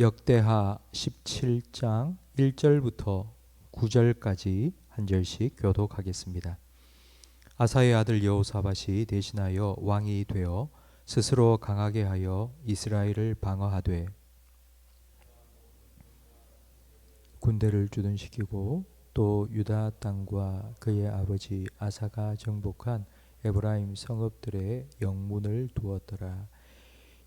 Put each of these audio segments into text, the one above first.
역대하 17장 1절부터 9절까지 한 절씩 교독하겠습니다. 아사의 아들 여호사밧이 대신하여 왕이 되어 스스로 강하게 하여 이스라엘을 방어하되 군대를 주둔시키고 또 유다 땅과 그의 아버지 아사가 정복한 에브라임 성읍들의 영문을 두었더라.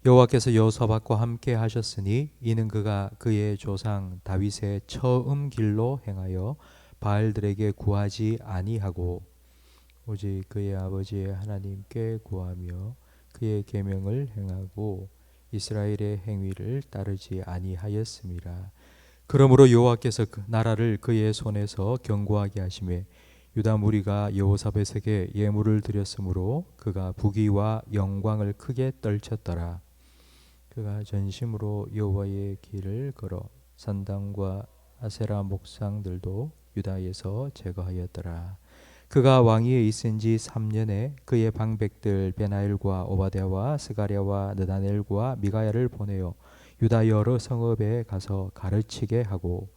여호와께서 여호사밧과 함께 하셨으니 이는 그가 그의 조상 다윗의 처음 길로 행하여 바알들에게 구하지 아니하고 오직 그의 아버지의 하나님께 구하며 그의 계명을 행하고 이스라엘의 행위를 따르지 아니하였음이라. 그러므로 여호와께서 그 나라를 그의 손에서 견고하게 하시매 유다 무리가 여호사밧에게 예물을 드렸으므로 그가 부귀와 영광을 크게 떨쳤더라. 그가 전심으로 여호와의 길을 걸어 산당과 아세라 목상들도 유다에서 제거하였더라. 그가 왕위에 있은 지 3년에 그의 방백들 베나엘과 오바댜와 스가랴와 느다넬과 미가야를 보내어 유다 여러 성읍에 가서 가르치게 하고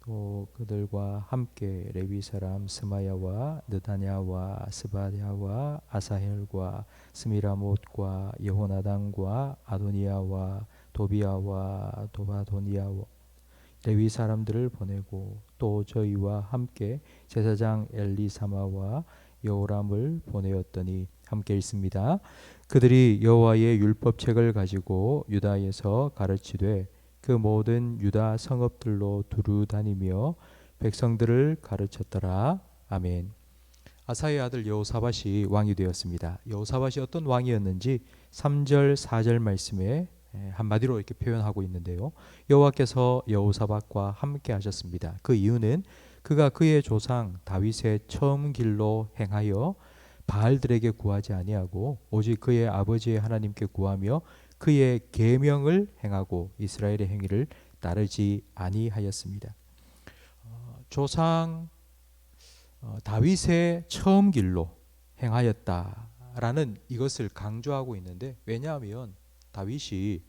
또 그들과 함께 레위 사람 스마야와 느다냐와 스바랴와 아사헬과 스미라못과 여호나단과 아도니아와 도비아와 도바도니아와 레위 사람들을 보내고 또 저희와 함께 제사장 엘리사마와 여호람을 보내었더니 함께 있습니다. 그들이 여호와의 율법책을 가지고 유다에서 가르치되 그 모든 유다 성읍들로 두루 다니며 백성들을 가르쳤더라. 아멘. 아사의 아들 여호사밧이 왕이 되었습니다. 여호사밧이 어떤 왕이었는지 3절 4절 말씀에 한마디로 이렇게 표현하고 있는데요. 여호와께서 여호사밧과 함께 하셨습니다. 그 이유는 그가 그의 조상 다윗의 처음 길로 행하여 바알들에게 구하지 아니하고 오직 그의 아버지의 하나님께 구하며 그의 계명을 행하고 이스라엘의 행위를 따르지 아니하였습니다. 조상 다윗의 처음 길로 행하였다라는 이것을 강조하고 있는데, 왜냐하면 다윗이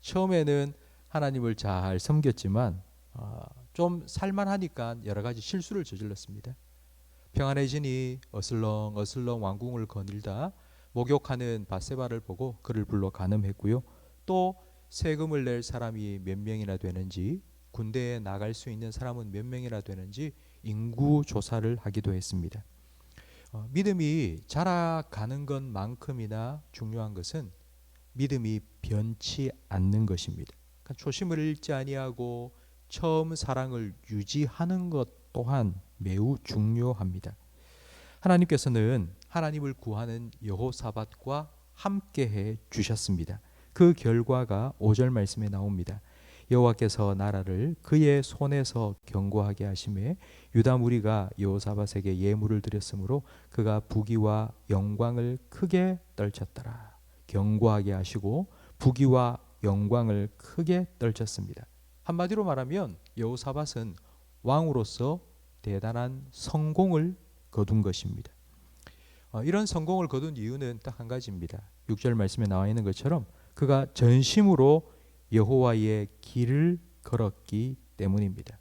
처음에는 하나님을 잘 섬겼지만 좀 살만하니까 여러 가지 실수를 저질렀습니다. 평안해지니 어슬렁 왕궁을 거닐다 목욕하는 바세바를 보고 그를 불러 간음했고요. 또 세금을 낼 사람이 몇 명이나 되는지, 군대에 나갈 수 있는 사람은 몇 명이나 되는지 인구 조사를 하기도 했습니다. 믿음이 자라가는 것만큼이나 중요한 것은 믿음이 변치 않는 것입니다. 그러니까 초심을 잃지 아니하고 처음 사랑을 유지하는 것 또한 매우 중요합니다. 하나님께서는 하나님을 구하는 여호사밧과 함께해 주셨습니다. 그 결과가 5절 말씀에 나옵니다. 여호와께서 나라를 그의 손에서 견고하게 하심에 유다 무리가 여호사밧에게 예물을 드렸으므로 그가 부귀와 영광을 크게 떨쳤더라. 견고하게 하시고 부귀와 영광을 크게 떨쳤습니다. 한마디로 말하면 여호사밧은 왕으로서 대단한 성공을 거둔 것입니다. 이런 성공을 거둔 이유는 딱 한 가지입니다. 6절 말씀에 나와 있는 것처럼 그가 전심으로 여호와의 길을 걸었기 때문입니다.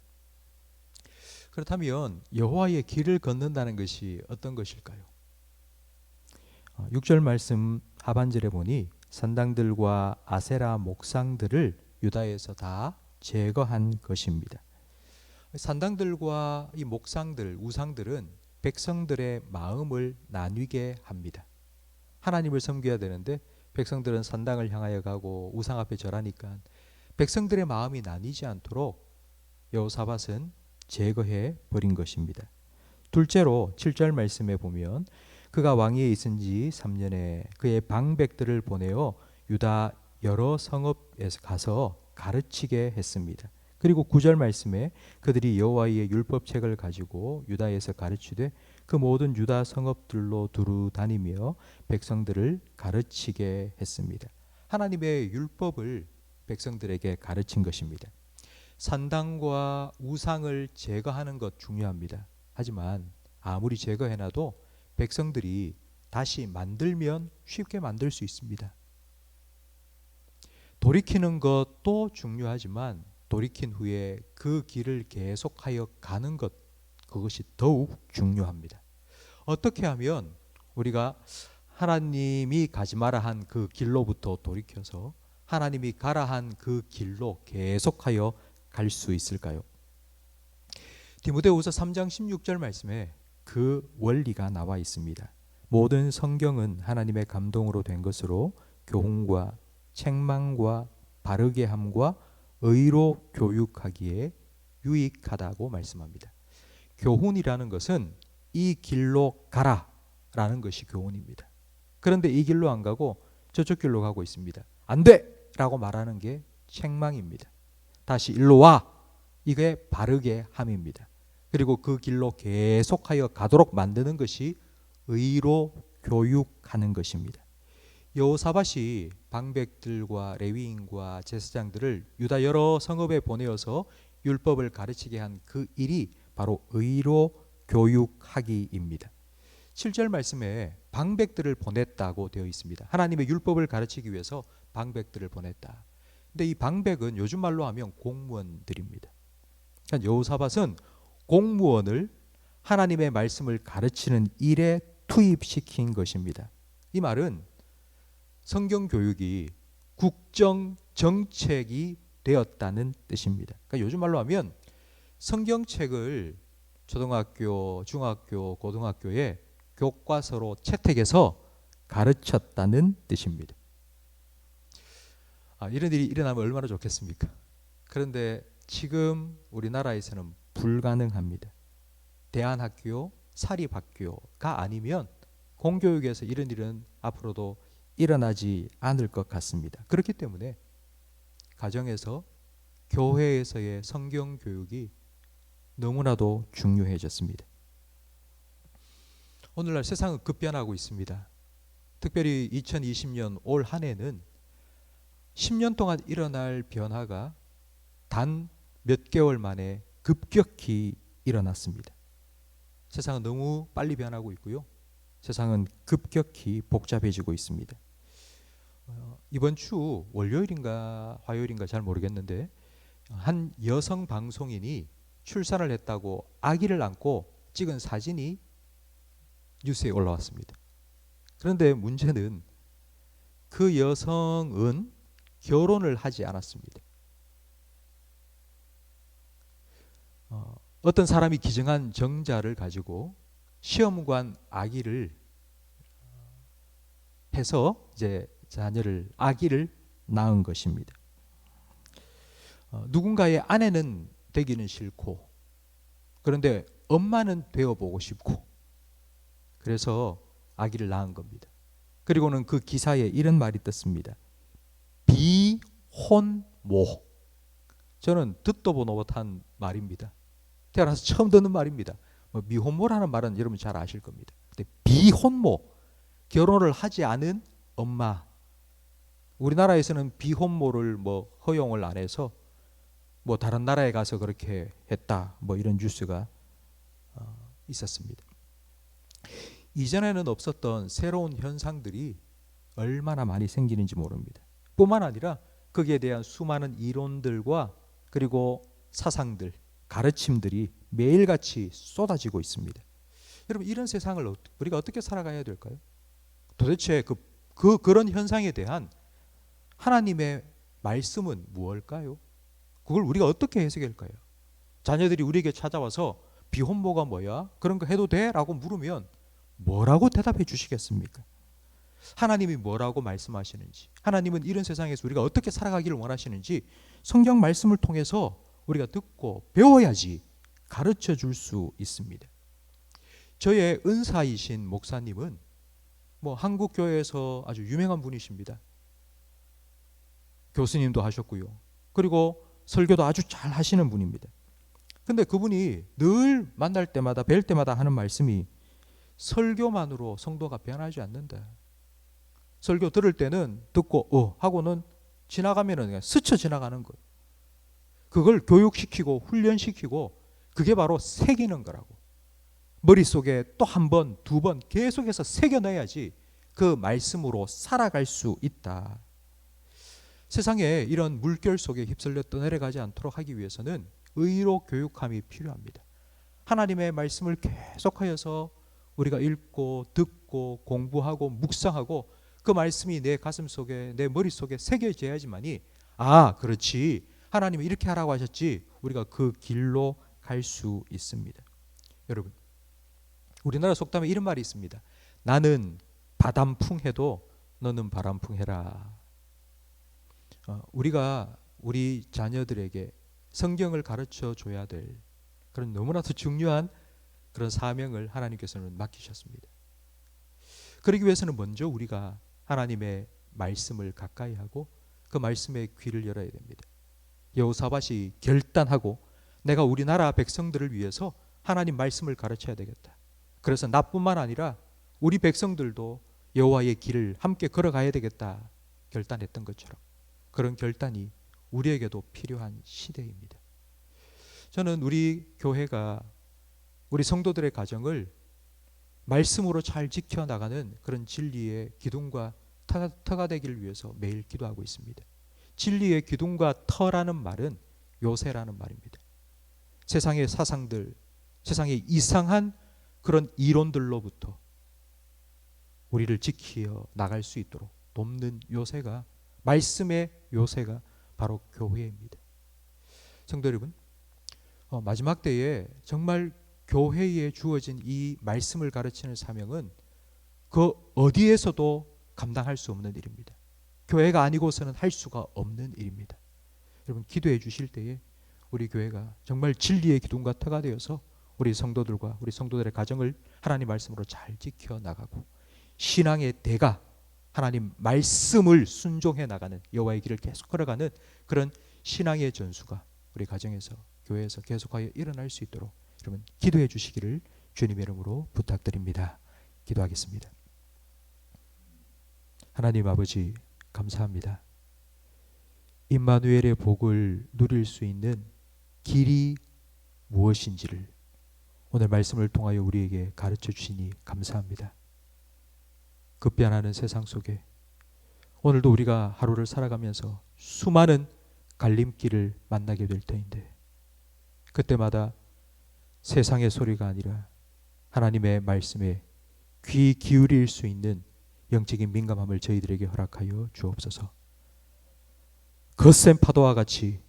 그렇다면 여호와의 길을 걷는다는 것이 어떤 것일까요? 6절 말씀 하반절에 보니 산당들과 아세라 목상들을 유다에서 다 제거한 것입니다. 산당들과 이 목상들, 우상들은 백성들의 마음을 나뉘게 합니다. 하나님을 섬겨야 되는데 백성들은 산당을 향하여 가고 우상 앞에 절하니까 백성들의 마음이 나뉘지 않도록 여호사밧은 제거해 버린 것입니다. 둘째로 7절 말씀에 보면 그가 왕위에 있은 지 3년에 그의 방백들을 보내어 유다 여러 성읍에서 가서 가르치게 했습니다. 그리고 9절 말씀에 그들이 여호와의 율법책을 가지고 유다에서 가르치되 그 모든 유다 성읍들로 두루 다니며 백성들을 가르치게 했습니다. 하나님의 율법을 백성들에게 가르친 것입니다. 산당과 우상을 제거하는 것 중요합니다. 하지만 아무리 제거해놔도 백성들이 다시 만들면 쉽게 만들 수 있습니다. 돌이키는 것도 중요하지만 돌이킨 후에 그 길을 계속하여 가는 것, 그것이 더욱 중요합니다. 어떻게 하면 우리가 하나님이 가지 마라 한 그 길로부터 돌이켜서 하나님이 가라 한 그 길로 계속하여 갈 수 있을까요? 디모데후서 3장 16절 말씀에 그 원리가 나와 있습니다. 모든 성경은 하나님의 감동으로 된 것으로 교훈과 책망과 바르게 함과 의로 교육하기에 유익하다고 말씀합니다. 교훈이라는 것은 이 길로 가라라는 것이 교훈입니다. 그런데 이 길로 안 가고 저쪽 길로 가고 있습니다. 안 돼! 라고 말하는 게 책망입니다. 다시 일로 와! 이게 바르게 함입니다. 그리고 그 길로 계속하여 가도록 만드는 것이 의로 교육하는 것입니다. 여호사밧이 방백들과 레위인과 제사장들을 유다 여러 성읍에 보내어서 율법을 가르치게 한 그 일이 바로 의로 교육하기입니다. 7절 말씀에 방백들을 보냈다고 되어 있습니다. 하나님의 율법을 가르치기 위해서 방백들을 보냈다. 근데 이 방백은 요즘 말로 하면 공무원들입니다. 그러니까 여호사밧은 공무원을 하나님의 말씀을 가르치는 일에 투입시킨 것입니다. 이 말은 성경 교육이 국정 정책이 되었다는 뜻입니다. 그러니까 요즘 말로 하면 성경책을 초등학교, 중학교, 고등학교에 교과서로 채택해서 가르쳤다는 뜻입니다. 이런 일이 일어나면 얼마나 좋겠습니까? 그런데 지금 우리나라에서는 불가능합니다. 대안학교, 사립학교가 아니면 공교육에서 이런 일은 앞으로도 일어나지 않을 것 같습니다. 그렇기 때문에 가정에서, 교회에서의 성경 교육이 너무나도 중요해졌습니다. 오늘날 세상은 급변하고 있습니다. 특별히 2020년 올 한 해는 10년 동안 일어날 변화가 단 몇 개월 만에 급격히 일어났습니다. 세상은 너무 빨리 변하고 있고요. 세상은 급격히 복잡해지고 있습니다. 이번 주 월요일인가 화요일인가 잘 모르겠는데 한 여성 방송인이 출산을 했다고 아기를 안고 찍은 사진이 뉴스에 올라왔습니다. 그런데 문제는 그 여성은 결혼을 하지 않았습니다. 어떤 사람이 기증한 정자를 가지고 시험관 아기를 해서 이제 아기를 낳은 것입니다. 누군가의 아내는 되기는 싫고, 그런데 엄마는 되어보고 싶고, 그래서 아기를 낳은 겁니다. 그리고는 그 기사에 이런 말이 떴습니다. 비혼모. 저는 듣도 보도 못한 말입니다. 태어나서 처음 듣는 말입니다. 미혼모라는 말은 여러분 잘 아실 겁니다. 근데 비혼모, 결혼을 하지 않은 엄마. 우리나라에서는 비혼모를 허용을 안 해서 다른 나라에 가서 그렇게 했다, 이런 뉴스가 있었습니다. 이전에는 없었던 새로운 현상들이 얼마나 많이 생기는지 모릅니다. 뿐만 아니라 거기에 대한 수많은 이론들과 그리고 사상들, 가르침들이 매일같이 쏟아지고 있습니다. 여러분, 이런 세상을 우리가 어떻게 살아가야 될까요? 도대체 그런 현상에 대한 하나님의 말씀은 무엇일까요? 그걸 우리가 어떻게 해석할까요? 자녀들이 우리에게 찾아와서 비혼모가 뭐야? 그런 거 해도 돼? 라고 물으면 뭐라고 대답해 주시겠습니까? 하나님이 뭐라고 말씀하시는지, 하나님은 이런 세상에서 우리가 어떻게 살아가기를 원하시는지 성경 말씀을 통해서 우리가 듣고 배워야지 가르쳐 줄 수 있습니다. 저의 은사이신 목사님은 한국 교회에서 아주 유명한 분이십니다. 교수님도 하셨고요. 그리고 설교도 아주 잘 하시는 분입니다. 근데 그분이 늘 만날 때마다 뵐 때마다 하는 말씀이 설교만으로 성도가 변하지 않는다. 설교 들을 때는 듣고 하고는 지나가면은 그냥 스쳐 지나가는 거예요. 그걸 교육시키고 훈련시키고 그게 바로 새기는 거라고. 머릿속에 또 한 번, 두 번 계속해서 새겨넣어야지 그 말씀으로 살아갈 수 있다. 세상에 이런 물결 속에 휩쓸려 떠내려가지 않도록 하기 위해서는 의로 교육함이 필요합니다. 하나님의 말씀을 계속하여서 우리가 읽고 듣고 공부하고 묵상하고 그 말씀이 내 가슴 속에 내 머릿속에 새겨져야지만이 그렇지, 하나님은 이렇게 하라고 하셨지, 우리가 그 길로 갈 수 있습니다. 여러분, 우리나라 속담에 이런 말이 있습니다. 나는 바람풍해도 너는 바람풍해라. 우리가 우리 자녀들에게 성경을 가르쳐 줘야 될 그런 너무나도 중요한 그런 사명을 하나님께서는 맡기셨습니다. 그러기 위해서는 먼저 우리가 하나님의 말씀을 가까이 하고 그 말씀에 귀를 열어야 됩니다. 여호사밧이 결단하고 내가 우리나라 백성들을 위해서 하나님 말씀을 가르쳐야 되겠다. 그래서 나뿐만 아니라 우리 백성들도 여호와의 길을 함께 걸어가야 되겠다 결단했던 것처럼 그런 결단이 우리에게도 필요한 시대입니다. 저는 우리 교회가 우리 성도들의 가정을 말씀으로 잘 지켜나가는 그런 진리의 기둥과 터가 되기를 위해서 매일 기도하고 있습니다. 진리의 기둥과 터라는 말은 요새라는 말입니다. 세상의 사상들, 세상의 이상한 그런 이론들로부터 우리를 지켜 나갈 수 있도록 돕는 요새가, 말씀의 요새가 바로 교회입니다. 성도 여러분, 마지막 때에 정말 교회에 주어진 이 말씀을 가르치는 사명은 그 어디에서도 감당할 수 없는 일입니다. 교회가 아니고서는 할 수가 없는 일입니다. 여러분, 기도해 주실 때에 우리 교회가 정말 진리의 기둥과 터가 되어서 우리 성도들과 우리 성도들의 가정을 하나님 말씀으로 잘 지켜나가고 신앙의 대가, 하나님 말씀을 순종해 나가는, 여호와의 길을 계속 걸어가는 그런 신앙의 전수가 우리 가정에서, 교회에서 계속하여 일어날 수 있도록 여러분 기도해 주시기를 주님의 이름으로 부탁드립니다. 기도하겠습니다. 하나님 아버지, 감사합니다. 임마누엘의 복을 누릴 수 있는 길이 무엇인지를 오늘 말씀을 통하여 우리에게 가르쳐 주시니 감사합니다. 급변하는 세상 속에 오늘도 우리가 하루를 살아가면서 수많은 갈림길을 만나게 될 터인데, 그때마다 세상의 소리가 아니라 하나님의 말씀에 귀 기울일 수 있는 영적인 민감함을 저희들에게 허락하여 주옵소서. 거센 파도와 같이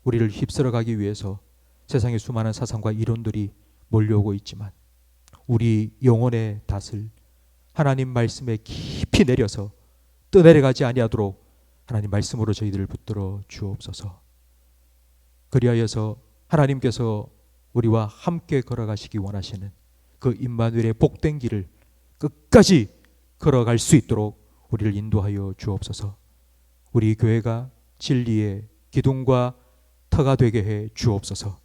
우리를 휩쓸어가기 위해서 세상의 수많은 사상과 이론들이 몰려오고 있지만 우리 영혼의 닷을 하나님 말씀에 깊이 내려서 떠내려가지 아니하도록 하나님 말씀으로 저희들을 붙들어 주옵소서. 그리하여서 하나님께서 우리와 함께 걸어가시기 원하시는 그 임마누엘의 복된 길을 끝까지 걸어갈 수 있도록 우리를 인도하여 주옵소서. 우리 교회가 진리의 기둥과 터가 되게 해 주옵소서.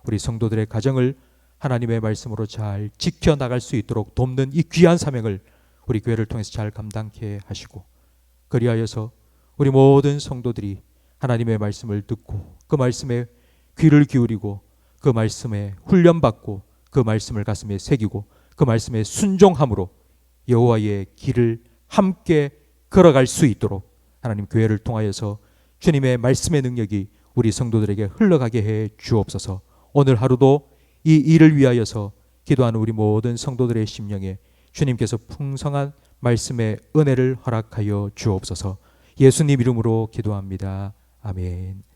우리 성도들의 가정을 하나님의 말씀으로 잘 지켜나갈 수 있도록 돕는 이 귀한 사명을 우리 교회를 통해서 잘 감당케 하시고, 그리하여서 우리 모든 성도들이 하나님의 말씀을 듣고 그 말씀에 귀를 기울이고 그 말씀에 훈련받고 그 말씀을 가슴에 새기고 그 말씀에 순종함으로 여호와의 길을 함께 걸어갈 수 있도록 하나님 교회를 통하여서 주님의 말씀의 능력이 우리 성도들에게 흘러가게 해 주옵소서. 오늘 하루도 이 일을 위하여서 기도하는 우리 모든 성도들의 심령에 주님께서 풍성한 말씀의 은혜를 허락하여 주옵소서. 예수님 이름으로 기도합니다. 아멘.